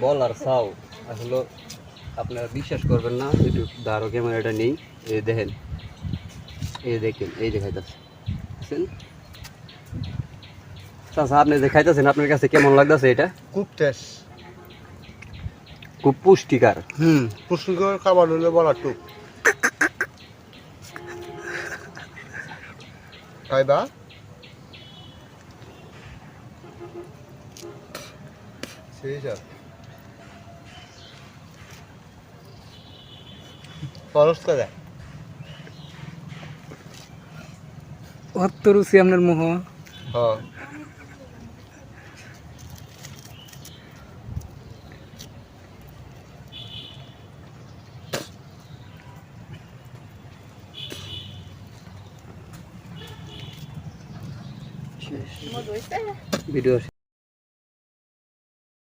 বলার চাও আসলে আপনারা বিশ্বাস করবেন না। একটু দাঁড়ো ক্যামেরাটা নেই, এই দেখেন, এই দেখেন, এই দেখাইতেছে চাচা, আপনি দেখাইতেছেন আপনার কাছে কেমন লাগতেছে? এটা খুব টেস্ট, খুব পুষ্টিকর। পুষ্টিকর খাবার হলে বলা টুক খাইবা। সেই সব খরচ করে অত রুচি আপনার মোহ। হ্যাঁ। ভিডিও